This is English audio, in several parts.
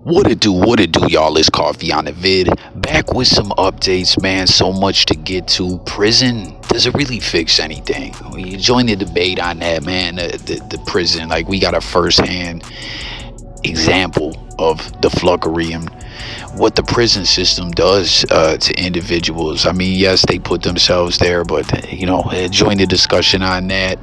What it do, y'all? It's Coffee on the Vid. Back with some updates, man. So much to get to. Prison, does it really fix anything? You join the debate on that, man. The prison, like, we got a first-hand example of the flunkery and what the prison system does to individuals. I mean, yes, they put themselves there, but, join the discussion on that.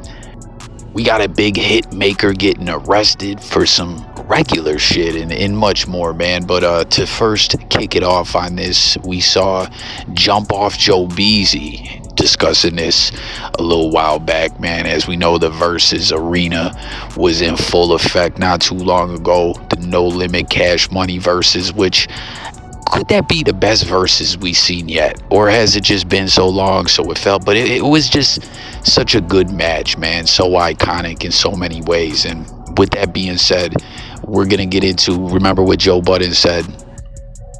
We got a big hit maker getting arrested for some regular shit and much more, man. But to first kick it off on this, we saw Jump Off Joe Beasy discussing this a little while back, man. As we know, the Versus arena was in full effect not too long ago. The No Limit Cash Money Versus, which could that be the best Versus we've seen yet? Or has it just been so long so it felt? But it was just such a good match, man. So iconic in so many ways. And with that being said, we're going to get into, remember what Joe Budden said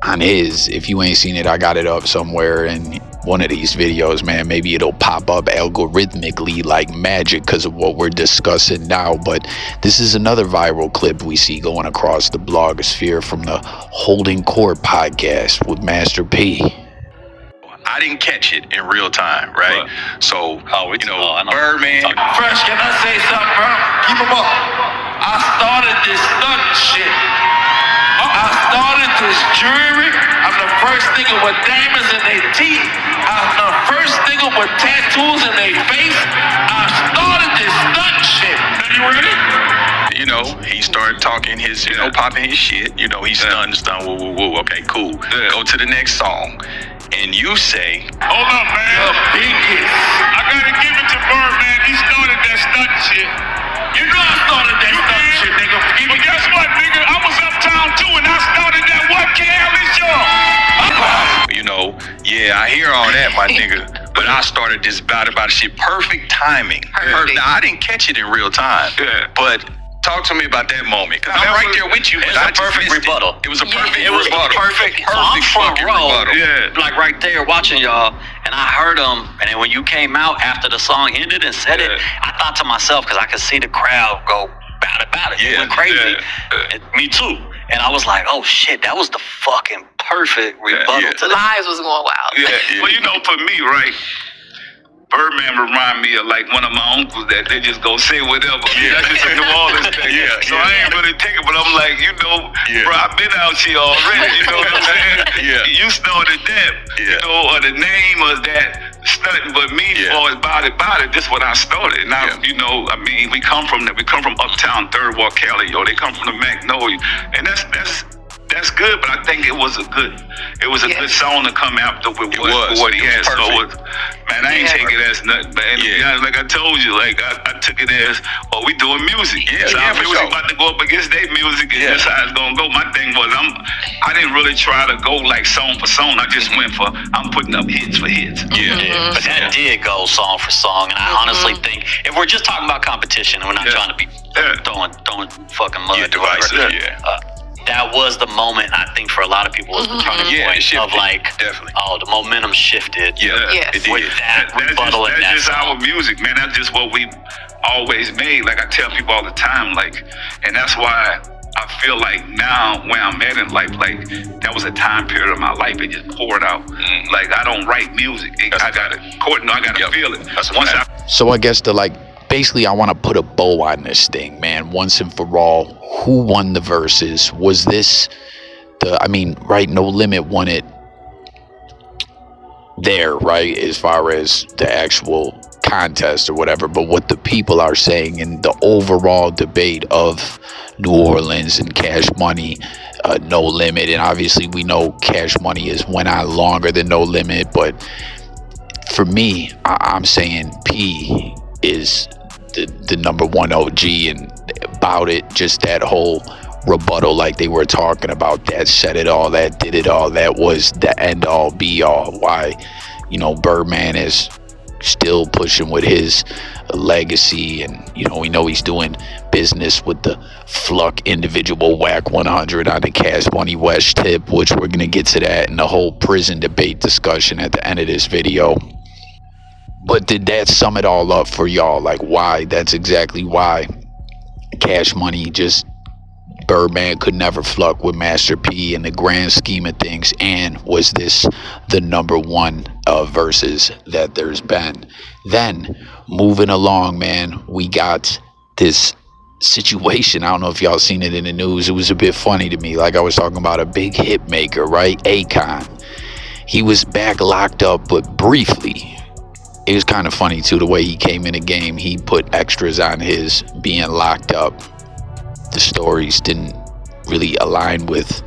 on his, if you ain't seen it, I got it up somewhere in one of these videos, man. Maybe it'll pop up algorithmically like magic because of what we're discussing now. But this is another viral clip we see going across the blogosphere from the Holding Court podcast with Master P. I didn't catch it in real time, right? What? So, Birdman. Fresh, can I say something, bro? Keep him up. I started this stunt shit. I started this jewelry. I'm the first nigga with diamonds in their teeth. I'm the first nigga with tattoos in their face. I started this stunt shit. Are you ready? He started talking his, popping his shit. He's stunned, woo. Okay, cool. Yeah. Go to the next song. And you say, hold up, man. The biggest. I gotta give it to Birdman. He started that stunt shit. You know I started that stunt shit, nigga. But guess what, nigga? I was uptown too, and I started that. What KL is yours? Yeah, I hear all that, my nigga. But I started this about shit. Perfect timing. Perfect. Now, I didn't catch it in real time. Yeah. But talk to me about that moment, because I'm right there with you. It was a perfect rebuttal. It was a perfect rebuttal. Perfect. So I'm front row, rebuttal. like right there watching y'all, and I heard him. And then when you came out after the song ended and said it, I thought to myself, because I could see the crowd go about it. It went crazy. Me too. And I was like, oh shit, that was the fucking perfect rebuttal. The lives was going wild. Well, for me, right? Birdman remind me of like one of my uncles that they just go say whatever. That's just a New Orleans thing. So I ain't really thinking, but I'm like, bro, I've been out here already. You know what I'm saying? You started that, or the name of that stunt, but me for about it, this what I started. Now, we come from uptown, Third Ward, Cali, They come from the Magnolia, and that's good, but I think it was a good song to come after with what he had. So man, I ain't take it as nothing, man. Like I told you, like I took it as, we doing music. So our music about to go up against their music, and that's how it's gonna go. My thing was, I didn't really try to go like song for song. I just went for, I'm putting up hits for hits. But that did go song for song, and I honestly think if we're just talking about competition, and we're not trying to be throwing fucking mud devices. That was the moment, I think, for a lot of people, was the turning point of like, the momentum shifted. With that rebuttal in that just song. Our music, man. That's just what we always made. Like I tell people all the time, and that's why I feel like now where I'm at in life, like that was a time period of my life. It just poured out. Like I don't write music. I gotta feel it. So I guess basically, I want to put a bow on this thing, man, once and for all. Who won the Versus? Was this No Limit won it there, right, as far as the actual contest or whatever, but what the people are saying in the overall debate of New Orleans and Cash Money, No Limit, and obviously we know Cash Money has went on longer than No Limit, but for me, I'm saying P is the number one OG, and about it, just that whole rebuttal, like they were talking about, that said it all, that did it all, that was the end all be all. Why Birdman is still pushing with his legacy, and we know he's doing business with the Fluck individual whack 100 on the Cash Money West tip, which we're gonna get to that in the whole prison debate discussion at the end of this video. But did that sum it all up for y'all? Like, why? That's exactly why Cash Money just Birdman could never fuck with Master P in the grand scheme of things? And was this the number one versus that there's been? Then moving along, man, we got this situation. I don't know if y'all seen it in the news. It was a bit funny to me. Like I was talking about a big hit maker, right? Akon. He was back locked up, but briefly. It was kind of funny too, the way he came in the game. He put extras on his being locked up. The stories didn't really align with,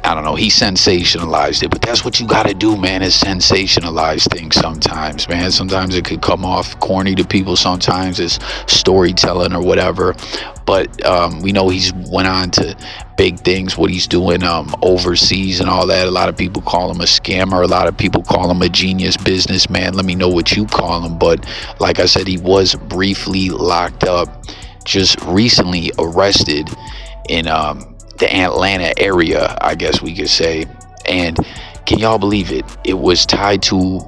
I don't know, he sensationalized it. But that's what you gotta do, man, is sensationalize things sometimes, man. Sometimes it could come off corny to people. Sometimes it's storytelling or whatever. But we know he's went on to big things, what he's doing overseas and all that. A lot of people call him a scammer. A lot of people call him a genius businessman. Let me know what you call him. But like I said, he was briefly locked up, just recently arrested in the Atlanta area, I guess we could say. And can y'all believe it? It was tied to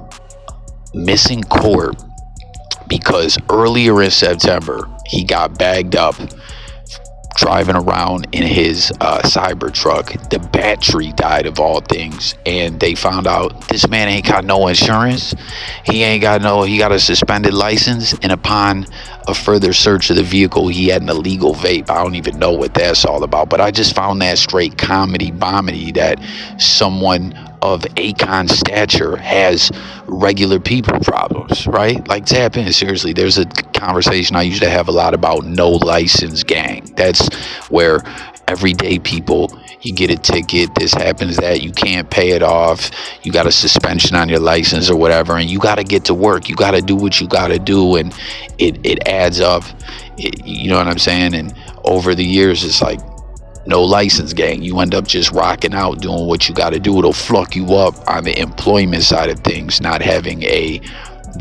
missing court because earlier in September, he got bagged up driving around in his Cybertruck. The battery died, of all things, and they found out this man ain't got no insurance. He got a suspended license, and upon a further search of the vehicle, he had an illegal vape. I don't even know what that's all about, but I just found that straight comedy bombity that someone of Akon's stature has regular people problems, right? Like, tap in, seriously. There's a conversation I used to have a lot about no license gang. That's where everyday people, you get a ticket, this happens, that, you can't pay it off, you got a suspension on your license or whatever, and you got to get to work, you got to do what you got to do, and it adds up, you know what I'm saying? And over the years, it's like, no license gang, you end up just rocking out, doing what you got to do. It'll fuck you up on the employment side of things, not having a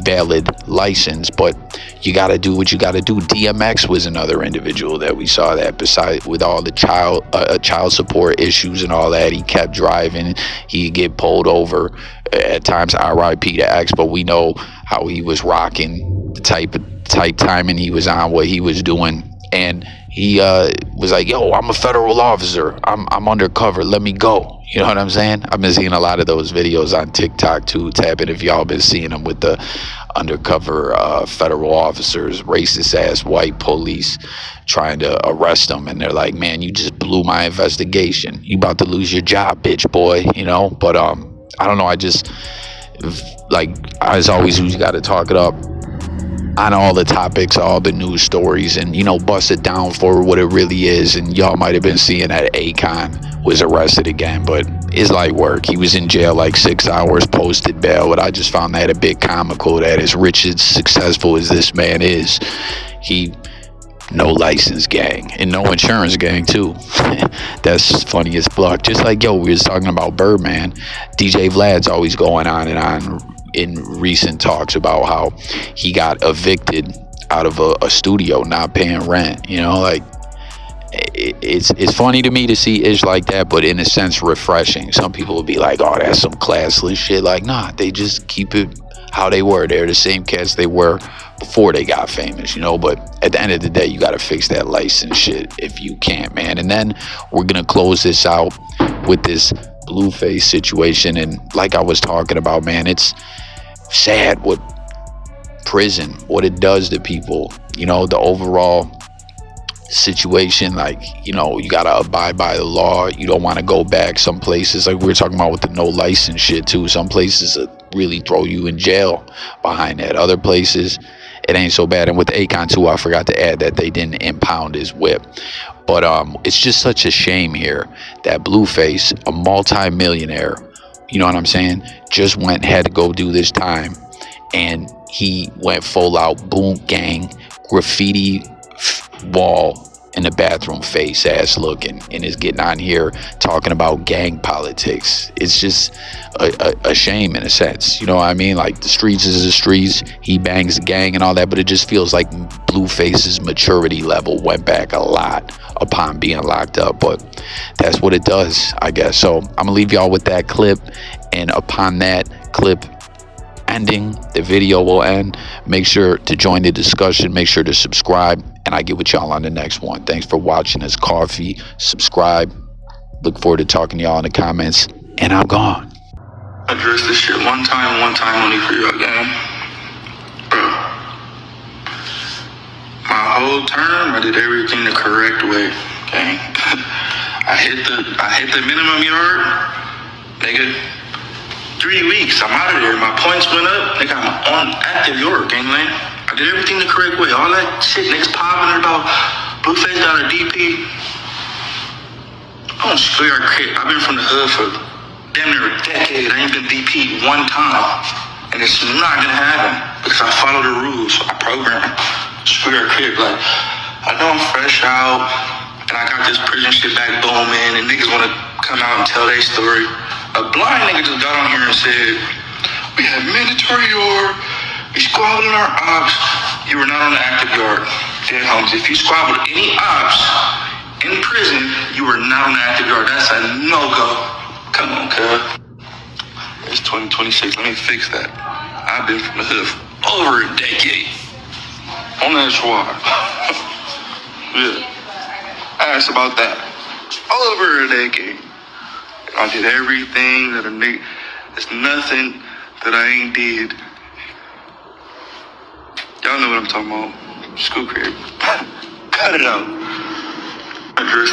valid license, but you got to do what you got to do. DMX was another individual that we saw that, beside with all the child support issues and all that, he kept driving, he'd get pulled over at times, RIP to X, but we know how he was rocking, the type timing he was on, what he was doing. And he was like, yo, I'm a federal officer, I'm undercover, let me go. You know what I'm saying? I've been seeing a lot of those videos on TikTok too. Tap it if y'all been seeing them with the undercover federal officers, racist ass white police trying to arrest them, and they're like, man, you just blew my investigation, you about to lose your job, bitch boy, you know. But I don't know, I just, like, as always, you got to talk it up on all the topics, all the news stories, and, you know, bust it down for what it really is. And y'all might have been seeing that Akon was arrested again, but it's light work. He was in jail like 6 hours, posted bail, but I just found that a bit comical that as rich and successful as this man is, he no license gang and no insurance gang too. That's funny as fuck. Just like, yo, we was talking about Birdman, DJ Vlad's always going on and on in recent talks about how he got evicted out of a studio, not paying rent. You know, like, it's funny to me to see ish like that, but in a sense refreshing. Some people will be like, oh, that's some classless shit. Like, nah, they just keep it how they were. They're the same cats they were before they got famous, you know. But at the end of the day, you got to fix that license shit if you can't, man. And then we're gonna close this out with this Blueface situation. And like I was talking about, man, it's sad what prison, what it does to people, you know, the overall situation. Like, you know, you gotta abide by the law, you don't want to go back. Some places, like we were talking about with the no license shit too, some places really throw you in jail behind that. Other places it ain't so bad. And with Akon too, I forgot to add that they didn't impound his whip. But it's just such a shame here that Blueface, a multi-millionaire, you know what I'm saying, just had to go do this time, and he went full out boom gang, graffiti wall in the bathroom, face ass looking, and is getting on here talking about gang politics. It's just a shame in a sense, you know what I mean? Like, the streets is the streets, he bangs the gang and all that, but it just feels like Blueface's maturity level went back a lot upon being locked up. But that's what it does, I guess. So I'm gonna leave y'all with that clip, and upon that clip ending, the video will end. Make sure to join the discussion. Make sure to subscribe. And I get with y'all on the next one. Thanks for watching this coffee. Subscribe. Look forward to talking to y'all in the comments. And I'm gone. Address this shit one time only for you again. Bro. My whole term, I did everything the correct way. Okay? I hit the minimum yard. Nigga. 3 weeks, I'm out of there. My points went up. Nigga, I'm on active yard, gangland. I did everything the correct way. All that shit niggas popping about Blueface got a DP. I don't swear I've been from the hood for damn near a decade. I ain't been DP one time. And it's not gonna happen because I follow the rules. I program. Swear kid, like, I know I'm fresh out and I got this prison shit back booming and niggas wanna come out and tell their story. A blind nigga just got on here and said, we have mandatory yard, we squabbled in our ops, you were not on the active yard. Dead homies, if you squabbled any ops in prison, you were not on the active yard. That's a no-go. Come on, cuz. It's 2026, let me fix that. I've been from the hood for over a decade. On that squad. Yeah. Ask about that. Over a decade. I did everything that a nigga, there's nothing that I ain't did. Y'all know what I'm talking about. School crib. Cut it out. Address